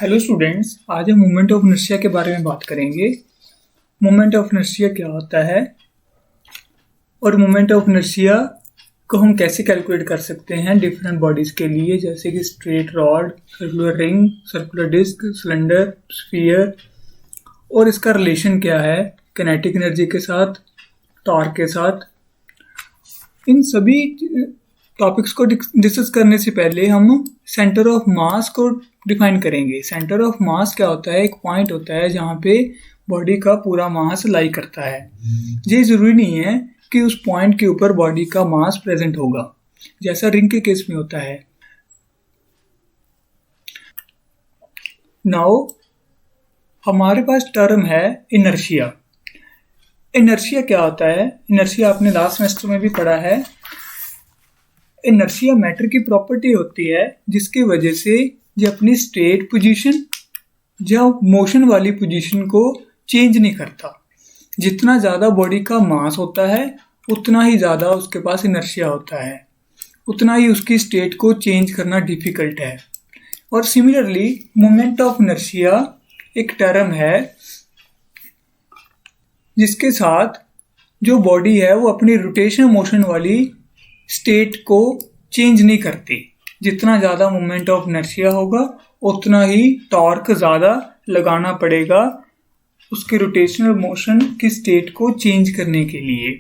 Hello students, आज हम moment of inertia के बारे में बात करेंगे। मोमेंट ऑफ इनर्शिया क्या होता है और मोमेंट ऑफ इनर्शिया को हम कैसे कैलकुलेट कर सकते हैं डिफरेंट बॉडीज के लिए, जैसे कि straight rod, circular ring, circular disc, cylinder, sphere, और इसका रिलेशन क्या है काइनेटिक एनर्जी के साथ, टॉर्क के साथ। इन सभी टॉपिक्स को डिस्कस करने से पहले हम सेंटर ऑफ मास को डिफाइन करेंगे। सेंटर ऑफ मास क्या होता है? एक पॉइंट होता है जहाँ पे बॉडी का पूरा मास लाई करता है। ये जरूरी नहीं है कि उस पॉइंट के ऊपर बॉडी का मास प्रेजेंट होगा, जैसा रिंग के केस में होता है। नाउ हमारे पास टर्म है इनर्शिया। इनर्शिया क्या होता है? इनर्शिया आपने लास्ट सेमेस्टर में भी पढ़ा है। इनर्शिया मैटर की प्रॉपर्टी होती है जिसकी वजह से ये अपनी स्टेट पोजीशन या मोशन वाली पोजीशन को चेंज नहीं करता। जितना ज़्यादा बॉडी का मास होता है उतना ही ज़्यादा उसके पास इनर्शिया होता है, उतना ही उसकी स्टेट को चेंज करना डिफ़िकल्ट है। और सिमिलरली मोमेंट ऑफ इनर्शिया एक टर्म है जिसके साथ जो बॉडी है वो अपनी रोटेशन मोशन वाली स्टेट को चेंज नहीं करती। जितना ज़्यादा मोमेंट ऑफ इनर्शिया होगा उतना ही टॉर्क ज़्यादा लगाना पड़ेगा उसके रोटेशनल मोशन की स्टेट को चेंज करने के लिए।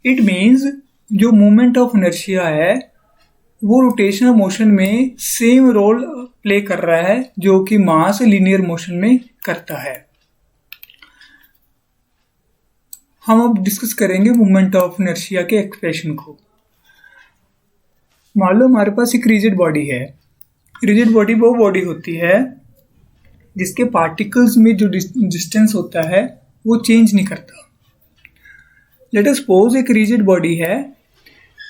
इट मीन्स जो मोमेंट ऑफ इनर्शिया है वो रोटेशनल मोशन में सेम रोल प्ले कर रहा है जो कि मास लीनियर मोशन में करता है। हम अब डिस्कस करेंगे मोमेंट ऑफ इनर्शिया के एक्सप्रेशन को। मान लो हमारे पास एक रिजिड बॉडी है। रिजिड बॉडी वो बॉडी होती है जिसके पार्टिकल्स में जो डिस्टेंस होता है वो चेंज नहीं करता। लेट अस सपोज एक रिजिड बॉडी है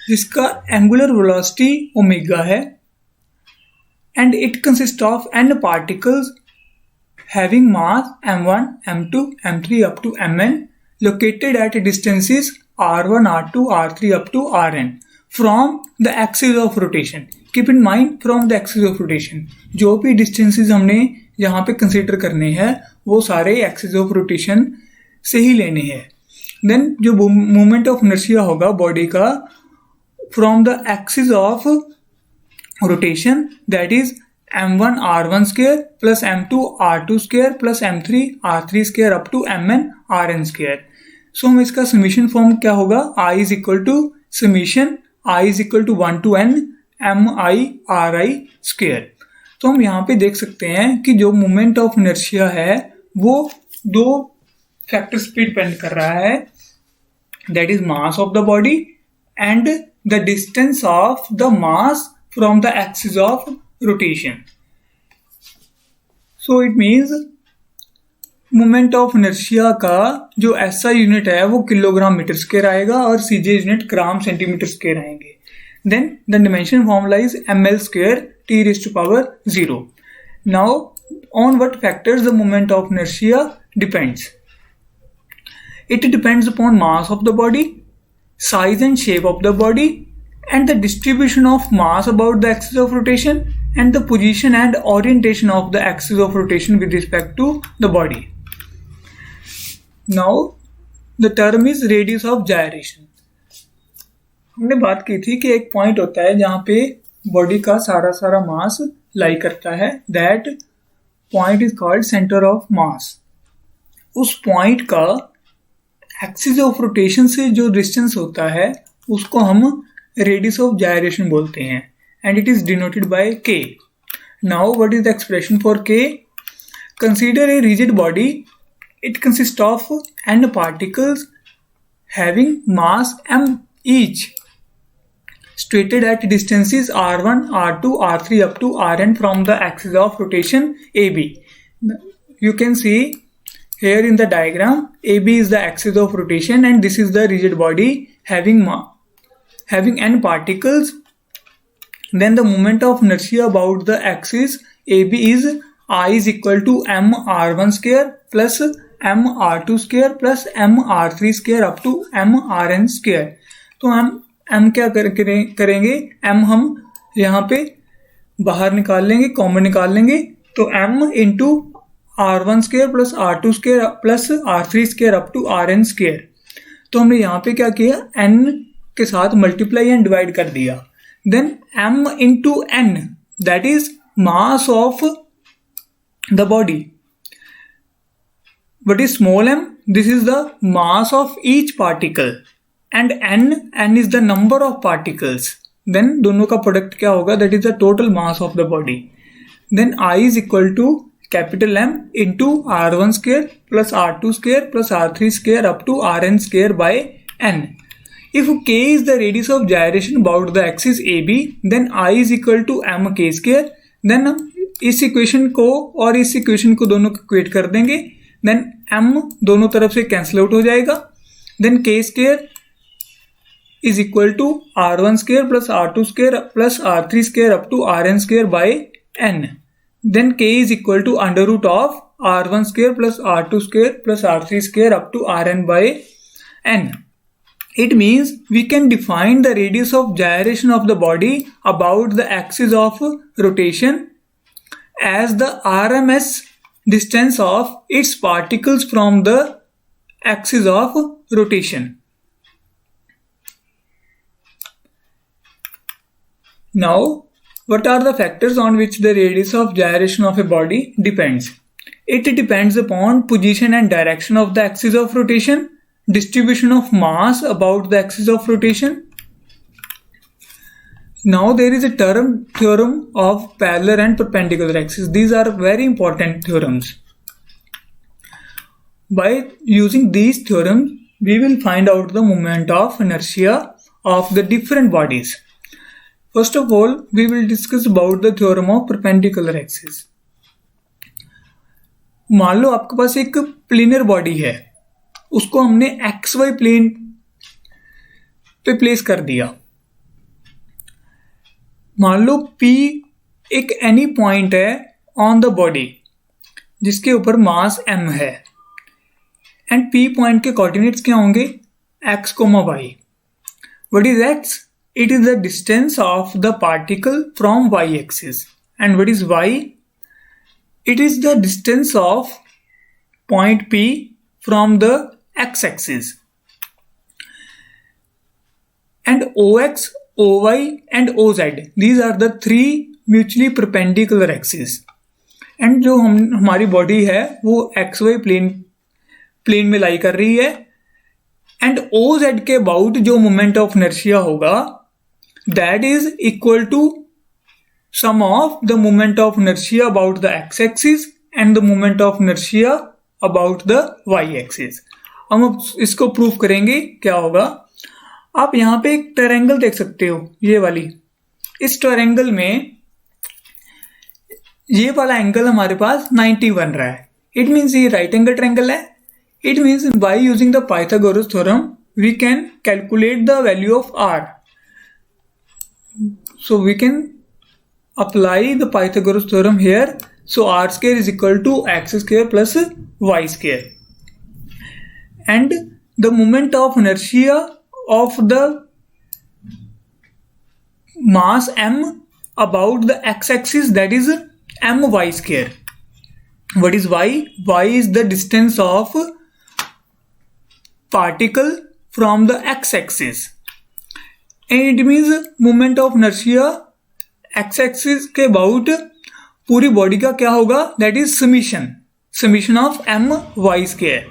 जिसका एंगुलर वेलोसिटी ओमेगा है and it consist of n particles having mass m1, m2, m3 up to mn located at distances r1, r2, r3 up to rn from the axis of rotation. Keep in mind from the axis of rotation. जो भी distances हमने यहाँ पे consider करने हैं वो सारे axis of rotation से ही लेने हैं। Then जो moment of inertia होगा बॉडी का from the axis of rotation, that is m1 r1 square plus m2 r2 square plus m3 r3 square up to mn rn square. So हम इसका summation form क्या होगा? I is equal to summation I is equal to 1 to n mi ri square. तो हम यहाँ पे देख सकते हैं कि जो मोमेंट ऑफ इनर्शिया है वो दो फैक्टर्स पे डिपेंड कर रहा है, that is mass of the body and the distance of the mass from the axis of rotation. So it means moment of inertia का जो एसआई यूनिट है वो किलोग्राम मीटर स्क्वायर आएगा और CGS unit gram centimetre square आएंगे। Then the dimension formula is ml square t raised to power 0. Now on what factors the moment of inertia depends? It depends upon mass of the body, size and shape of the body, and the distribution of mass about the axis of rotation and the position and orientation of the axis of rotation with respect to the body. Now the term is radius of gyration. हमने बात की थी कि एक point होता है जहाँ पे बॉडी का सारा मास लाई करता है। That point is called centre of मास। उस पॉइंट का एक्सिस ऑफ रोटेशन से जो डिस्टेंस होता है उसको हम रेडियस ऑफ gyration बोलते हैं and it is denoted by k. Now what is the expression for k? Consider a rigid body. It consists of n particles having mass m each, stated at distances r1, r2, r3 up to rn from the axis of rotation AB. You can see here in the diagram, AB is the axis of rotation and this is the rigid body having n particles. Then the moment of inertia about the axis AB is I is equal to m r1 square plus m r2 square plus m r3 square up to m rn square. तो हम m क्या करेंगे? m हम यहाँ पे बाहर निकाल लेंगे, कॉमन निकाल लेंगे तो m into r1 square plus r2 square plus r3 square up to rn square. तो हमने यहाँ पे क्या किया, n के साथ मल्टीप्लाई एंड डिवाइड कर दिया। Then m into n that is mass of the body. What is small m? This is the mass of each particle and n is the number of particles. Then दोनों का product क्या होगा, that is the total mass of the body. Then I is equal to capital M into r1 square plus r2 square plus r3 square up to rn square by n. If k is the radius of gyration about the axis AB, then I is equal to m k square. Then हम इस equation को और इस equation को दोनों को equate कर देंगे. देन m दोनों तरफ से कैंसिल आउट हो जाएगा. Then k square is equal to r1 square plus r2 square plus r3 square up to rn square by n. Then k is equal to under root of r1 square plus r2 square plus r3 square up to rn by n. It means we can define the radius of gyration of the body about the axis of rotation as the RMS distance of its particles from the axis of rotation. Now, what are the factors on which the radius of gyration of a body depends? It depends upon position and direction of the axis of rotation, distribution of mass about the axis of rotation. Now there is a theorem of parallel and perpendicular axis. These are very important theorems. By using these theorems, we will find out the moment of inertia of the different bodies. First of all, we will discuss about the theorem of perpendicular axis. मान लो आपके पास एक planar body है, उसको हमने XY plane पे place कर दिया. मान लो P एक एनी पॉइंट है ऑन द बॉडी जिसके ऊपर मास m है एंड P पॉइंट के कोऑर्डिनेट्स क्या होंगे, x, y. What is x? It is the distance of the particle from y axis. And what is y? It is the distance of point P from the x axis. And OX, OY and OZ, these are the three mutually perpendicular axes. And जो हमारी body है वो XY plane में lie कर रही है. And OZ के about जो मोमेंट ऑफ इनर्शिया होगा that is equal to sum of the moment of inertia about the x axis and the moment of inertia about the y axis. हम इसको prove करेंगे. क्या होगा, आप यहाँ पे एक ट्रायंगल देख सकते हो, ये वाली. इस ट्रायंगल में ये वाला एंगल हमारे पास 90 बन रहा है. इट मीन्स ये राइट एंगल ट्रायंगल है. It means by using the Pythagoras theorem we can calculate the value of r. So we can apply the Pythagoras theorem here. So r square is equal to x square plus y square. And the moment of inertia of the mass m about the x-axis, that is my square. What is y? Y is the distance of particle from the x-axis, and it means moment of inertia x-axis के about पूरी body का क्या होगा, that is summation of my square.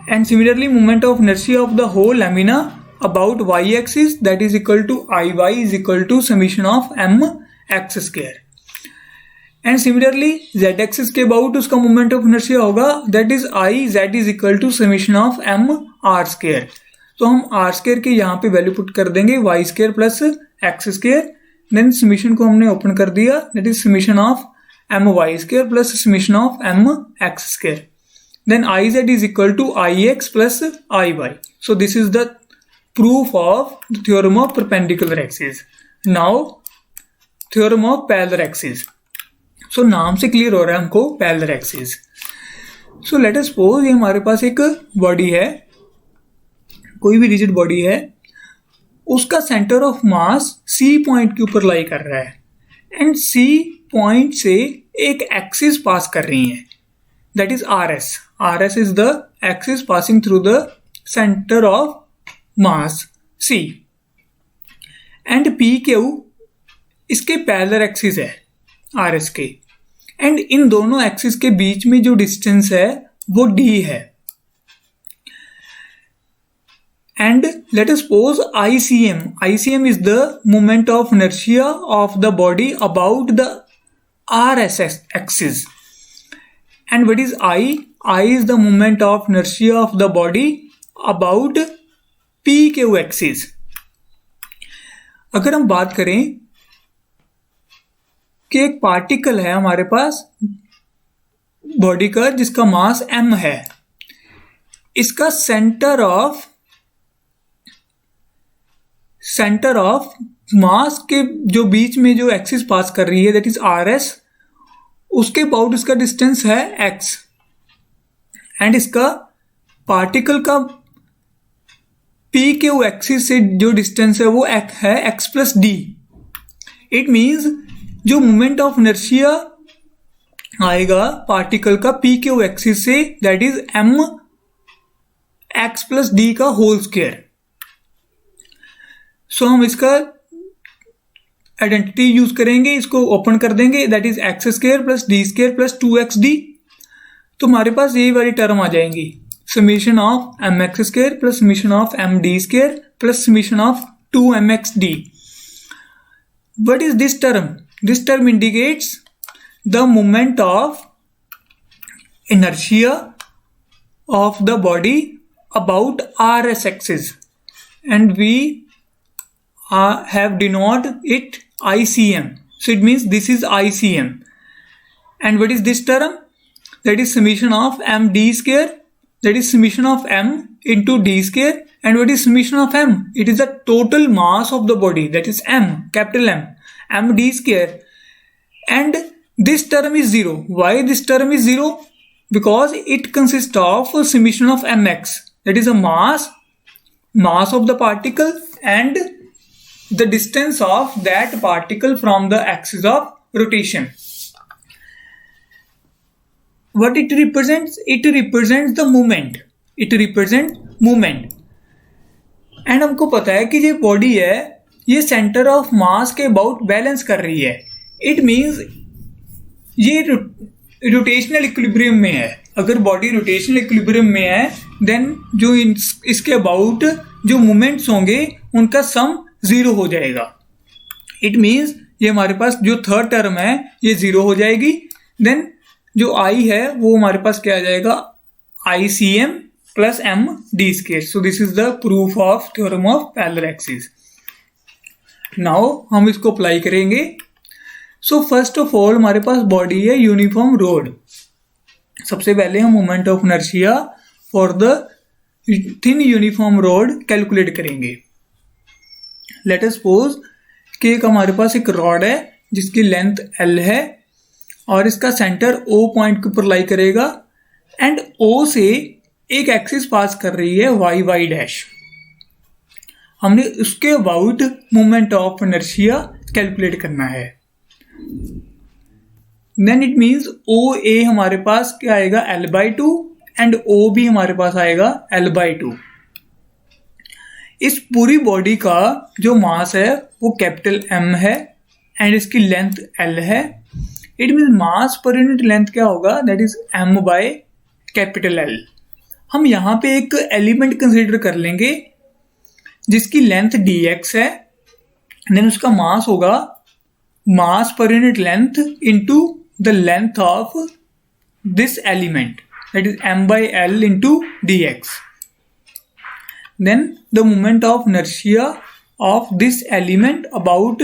And similarly moment of inertia of the whole lamina about y axis, that is equal to Iy is equal to summation of m x square. And similarly z axis के about उसका moment of inertia होगा that is I z is equal to summation of m r square. तो हम r square के यहाँ पे value put कर देंगे y square plus x square. Then summation को हमने ओपन कर दिया, that is summation of m y square plus summation of m x square. Then Iz is equal to Ix plus Iy. So this is the proof of the theorem of perpendicular axis. Now theorem of parallel axis. So नाम से clear हो रहा है हमको parallel axis. So let us suppose ये हमारे पास एक body है, कोई भी रिजिड बॉडी है, उसका centre of mass C point के ऊपर लाई कर रहा है एंड C पॉइंट से एक एक्सिस पास कर रही हैं, that is R S. R S is the axis passing through the centre of mass C. And P Q इसके पैरेलल एक्सिस है आर एस के. एंड इन दोनों एक्सिस के बीच में जो डिस्टेंस है वो डी है. And let us suppose ICM. ICM is the moment of inertia of the body about the RS axis. And what is I? I is the moment of inertia of the body about PQ axis. अगर हम बात करें कि एक particle है हमारे पास body का जिसका मास m है, इसका सेंटर ऑफ मास के जो बीच में जो एक्सिस पास कर रही है दैट इज आर एस, उसके अबाउट इसका डिस्टेंस है एक्स. एंड इसका पार्टिकल का पी के एक्सिस से जो डिस्टेंस है वो है X plus D. It means जो मोमेंट ऑफ इनर्शिया आएगा पार्टिकल का पी के एक्सिस से that is M X plus D का होल स्क्वायर. सो हम इसका आइडेंटिटी यूज करेंगे, इसको ओपन कर देंगे, that is X square plus D square plus 2xd. तो हमारे पास यही वाली टर्म आ जाएंगी, summation of M X square plus summation of M D square plus summation of 2mxd. What is this term? This term indicates the moment of inertia of the body about RS axis, and we have denoted it ICM. So it means this is ICM. And what is this term? That is summation of md square, that is summation of m into d square. And what is summation of m? It is the total mass of the body, that is m, capital M, md square. And this term is 0. Why this term is 0? Because it consists of summation of mx, that is a mass of the particle and the distance of that particle from the axis of rotation. What it represents? It represents the movement. It represents movement. And हमको पता है कि ये body है ये centre of मास के about balance कर रही है. इट मीन्स ये रोटेशनल इक्विलिब्रियम में है. अगर बॉडी रोटेशनल इक्विलिब्रियम में है देन जो इसके अबाउट जो मूवमेंट्स होंगे उनका सम 0 हो जाएगा. इट मीन्स ये हमारे पास जो थर्ड टर्म है ये 0 हो जाएगी. देन जो आई है वो हमारे पास क्या आ जाएगा, ICM plus M D square. So this is the proof of theorem of parallel axis. Now हम इसको अप्लाई करेंगे. सो फर्स्ट ऑफ ऑल हमारे पास बॉडी है यूनिफॉर्म रोड. सबसे पहले हम moment of inertia for the thin uniform rod calculate करेंगे. लेट अस सपोज कि एक हमारे पास एक रॉड है जिसकी लेंथ L है और इसका सेंटर O पॉइंट के ऊपर लाई करेगा एंड O से एक एक्सिस पास कर रही है y डैश. हमने उसके about moment of inertia calculate करना है. देन इट मीन्स OA हमारे पास क्या आएगा L/2 एंड OB हमारे पास आएगा L/2. इस पूरी बॉडी का जो मास है वो कैपिटल M है एंड इसकी लेंथ L है. It means mass per unit length क्या होगा, that is M by capital L. हम यहाँ पे एक एलिमेंट कंसीडर कर लेंगे जिसकी लेंथ dx है, देन उसका मास होगा mass per unit length into the length of this element, that is M by L into dx. Then the moment of inertia of this element about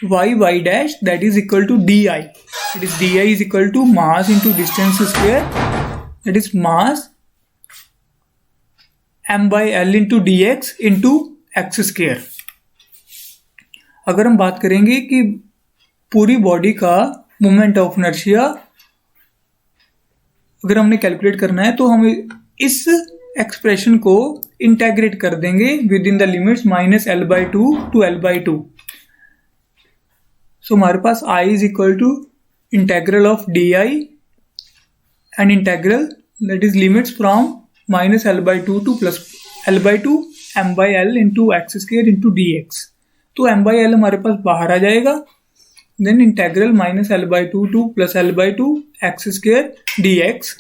y dash, that is equal to di. It is di is equal to mass into distance square, that is mass m by l into dx into x square. अगर हम बात करेंगे कि पूरी body का moment of inertia अगर हमने calculate करना है तो हम इस एक्सप्रेशन को इंटेग्रेट कर देंगे with in the limits -L/2 to L/2. So हमारे पास I is equal to integral of D I and integral that is limits from minus L by two to plus L by two M by L into X square into D X. तो M by L हमारे पास बाहर आ जाएगा, then integral minus L by two to plus L by two X square D x.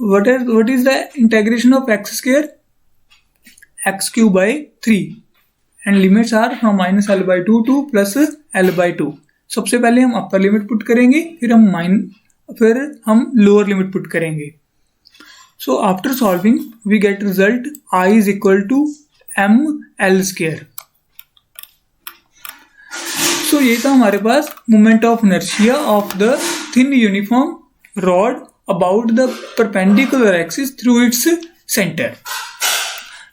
what is the integration of x square? x cube by 3 and limits are from minus l by 2 to plus l by 2। सबसे पहले हम upper limit put करेंगे, फिर हम lower limit put करेंगे। So after solving we get result I is equal to m l square। So ये था हमारे पास moment of inertia of the thin uniform rod about the perpendicular axis through its center।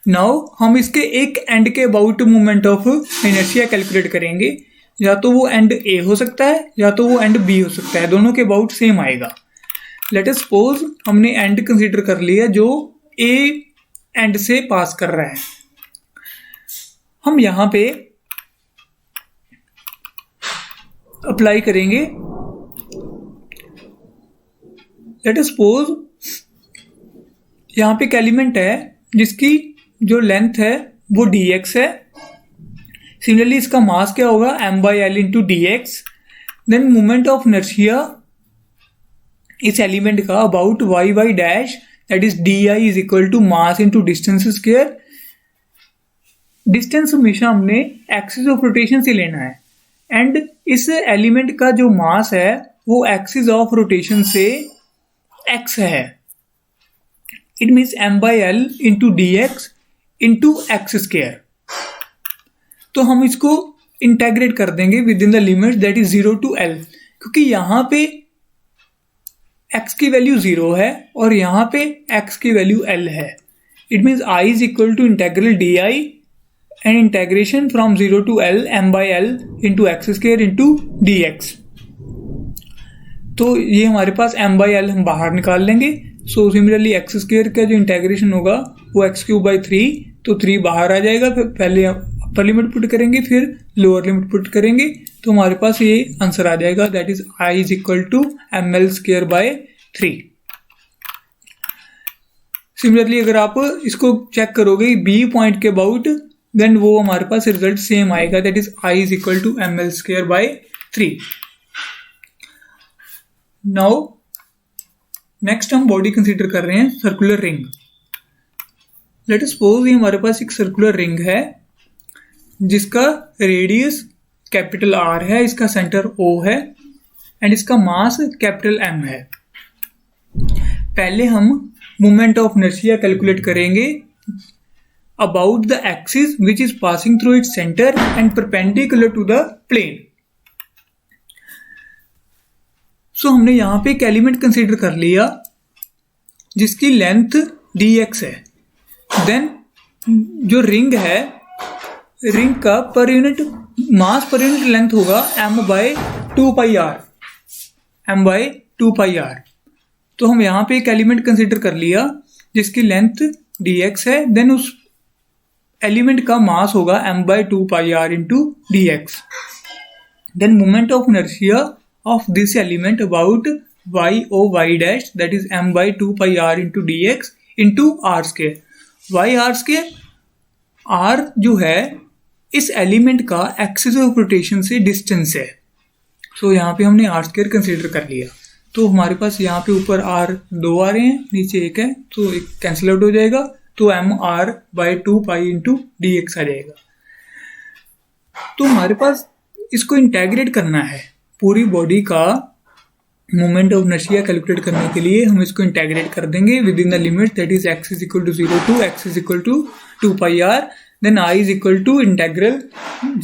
now हम इसके एक and के about moment of inertia calculate करेंगे। या तो वो एंड ए हो सकता है या तो वो एंड बी हो सकता है, दोनों के अबाउट सेम आएगा। लेट अस सपोज हमने एंड कंसीडर कर लिया जो ए एंड से पास कर रहा है। हम यहां पे अप्लाई करेंगे। लेट अस सपोज यहाँ पे एक एलिमेंट है जिसकी जो लेंथ है वो dx है। सिमिलरली इसका मास क्या होगा m by L into D X. Then moment of inertia इस एलिमेंट का about y by dash that is D I is equal to mass into distance square. Distance हमेशा हमने एक्सिस ऑफ रोटेशन से लेना है एंड इस element का जो मास है वो एक्सिस ऑफ रोटेशन से x है। It means m by L into D X into X square. तो हम इसको इंटेग्रेट कर देंगे with in the limit that is 0 to l, क्योंकि यहां पे x की वैल्यू 0 है और यहां पे x की वैल्यू l है। It means I is equal to integral D I and integration from 0 to l m by L into X square into D X. तो ये हमारे पास m बाई एल हम बाहर निकाल लेंगे। सो सिमिलरली एक्स स्क्र का जो इंटेग्रेशन होगा वो एक्स क्यूब बाई 3, तो 3 बाहर आ जाएगा। फिर पहले अपर लिमिट पुट करेंगे फिर लोअर लिमिट पुट करेंगे, तो हमारे पास ये आंसर आ जाएगा that is I is equal to M L square by 3। Similarly अगर आप इसको चेक करोगे बी पॉइंट के अबाउट, देन वो हमारे पास रिजल्ट सेम आएगा that is I is equal to M L square by 3। Now next हम बॉडी कंसीडर कर रहे हैं circular ring. Let us suppose ये हमारे पास एक सर्कुलर रिंग है जिसका रेडियस कैपिटल R है, इसका सेंटर O है एंड इसका मास कैपिटल M है। पहले हम मोमेंट ऑफ इनर्शिया कैलकुलेट करेंगे about the axis which is passing through its centre and perpendicular to the plane. So हमने यहां पे एक एलिमेंट कंसीडर कर लिया जिसकी लेंथ dx है। देन जो रिंग है, रिंग का per unit mass per unit length होगा m by 2 pi r, m by 2 pi r। तो हम यहां पे एक एलिमेंट कंसीडर कर लिया जिसकी लेंथ dx है, देन उस एलिमेंट का मास होगा m by 2 pi r into D X. Then moment of inertia of this element about y o y dash that is m by 2 pi r into dx into r square। y r square r जो है इस element का axis of rotation से distance है। सो यहाँ पे हमने r square consider कर लिया। तो हमारे पास यहाँ पे ऊपर r 2 आ रहे हैं, नीचे 1 है, तो एक कैंसिल आउट हो जाएगा, तो m r by 2 pi into dx आ जाएगा। तो हमारे पास इसको इंटेग्रेट करना है, पूरी बॉडी का मोमेंट ऑफ इनर्शिया कैलकुलेट करने के लिए हम इसको इंटेग्रेट कर देंगे with in the limit that is x is equal to 0 to x is equal to 2 pi r। Then I is equal to integral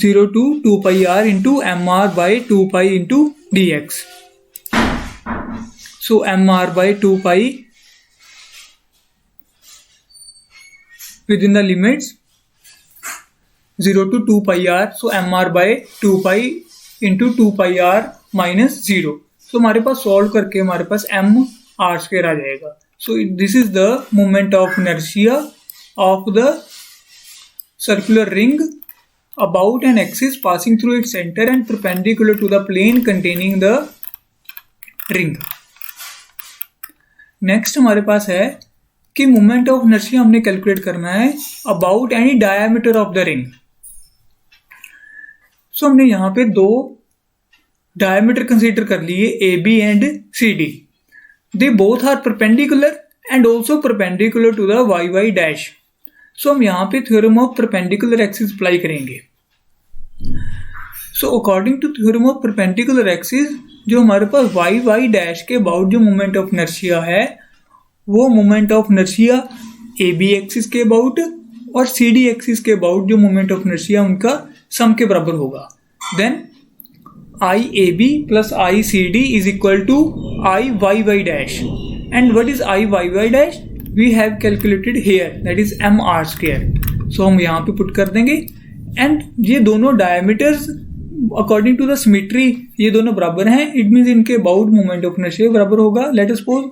0 to 2 pi r into M R by 2 pi into D X. So M R by 2 pi with in the limits 0 to 2 pi r, so M R by 2 pi into 2 pi r minus 0। सो हमारे पास solve करके हमारे पास m r square आ जाएगा। सो this is the moment of inertia of the circular ring about an axis passing through its center and perpendicular to the plane containing the ring. Next हमारे पास है कि moment of inertia हमने calculate करना है about any diameter of the ring. So हमने यहाँ पे दो डायमीटर कंसीडर कर लिए A B and C D. They both are perpendicular and also perpendicular to the Y Y dash. So हम यहाँ पे theorem of perpendicular axis apply करेंगे. So according to theorem of perpendicular axis जो हमारे पास Y Y dash के about जो moment of inertia है वो moment of inertia A B axis के अबाउट और सी डी एक्सिस के अबाउट जो मोमेंट ऑफ इनर्शिया उनका सम के बराबर होगा. Then I A B plus I C D is equal to I Y Y dash. And what is I Y Y dash? We have calculated here, that is M R square. So हम यहाँ पे put कर देंगे. And ये दोनों diameters according to the symmetry ये दोनों बराबर हैं. इट मीन्स इनके अबाउट मोमेंट ऑफ इनर्शिया बराबर होगा. Let us suppose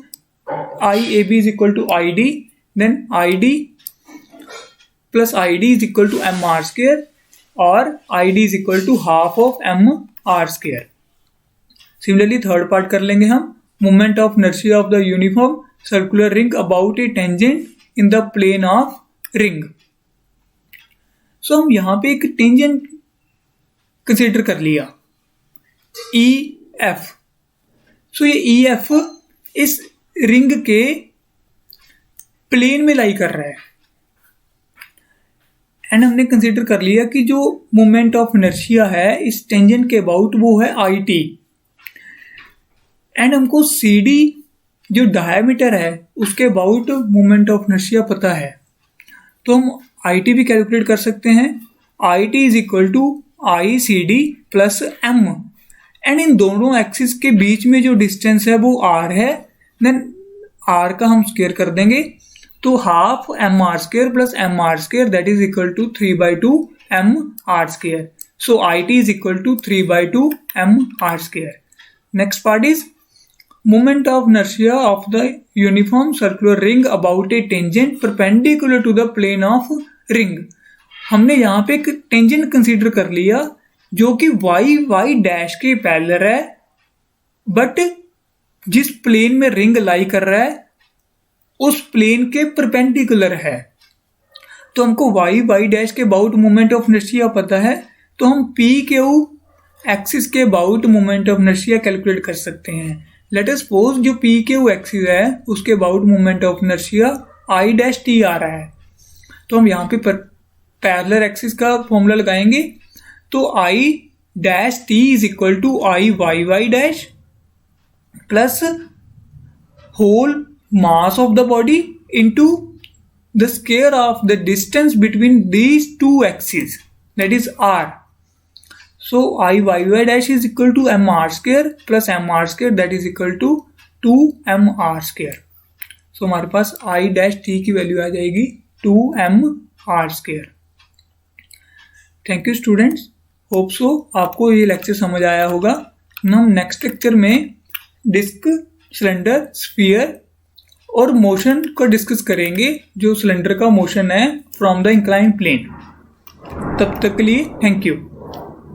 I A B is equal to I D, then I D plus I D is equal to M R square और I D is equal to half of M R square. Similarly third part कर लेंगे हम. Moment of inertia of the uniform circular ring about a tangent in the plane of ring. So हम यहाँ पे एक tangent consider कर लिया ई F. So ये ई एफ इस रिंग के प्लेन में लाई कर रहा है एंड हमने कंसिडर कर लिया कि जो मोमेंट ऑफ इनर्शिया है इस टेंजेंट के अबाउट वो है आई टी. एंड हमको सी डी जो डायमीटर है उसके अबाउट मोमेंट ऑफ इनर्शिया पता है तो हम आई टी भी कैलकुलेट कर सकते हैं. I T is equal to I C D plus M. And इन दोनों एक्सिस के बीच में जो डिस्टेंस है वो आर है. देन आर का हम स्क्वायर कर देंगे तो half M R square plus M R square that is equal to 3/2 M R square. So I T is equal to 3/2 M R square. Next part is moment of inertia of the uniform circular ring about a tangent perpendicular to the plane of ring. हमने यहाँ पे एक tangent consider कर लिया जो कि Y Y dash के parallel है बट जिस प्लेन में रिंग लाई कर रहा है उस प्लेन के परपेंडिकुलर है. तो हमको वाई वाई डैश के अबाउट मोमेंट ऑफ इनर्शिया पता है तो हम पी क्यू एक्सिस के about moment of inertia calculate कर सकते हैं. लेट अस सपोज जो पी क्यू एक्सिस है उसके about moment of inertia I dash T आ रहा है तो हम यहाँ पे पैरेलल एक्सिस का फॉर्मूला लगाएंगे तो I dash T is equal to I Y Y dash plus whole mass of the body into the square of the distance between these two axis that is R. So I y y dash is equal to m r square plus m r square that is equal to 2 m r square. So हमारे पास I dash t की value आ जाएगी 2 m r square. Thank you students. Hope so आपको ये lecture समझ आया होगा. हम नेक्स्ट लेक्चर में डिस्क, सिलेंडर, स्फीयर और मोशन को डिस्कस करेंगे जो सिलेंडर का मोशन है फ्रॉम द इंक्लाइंड प्लेन. तब तक के लिए थैंक यू.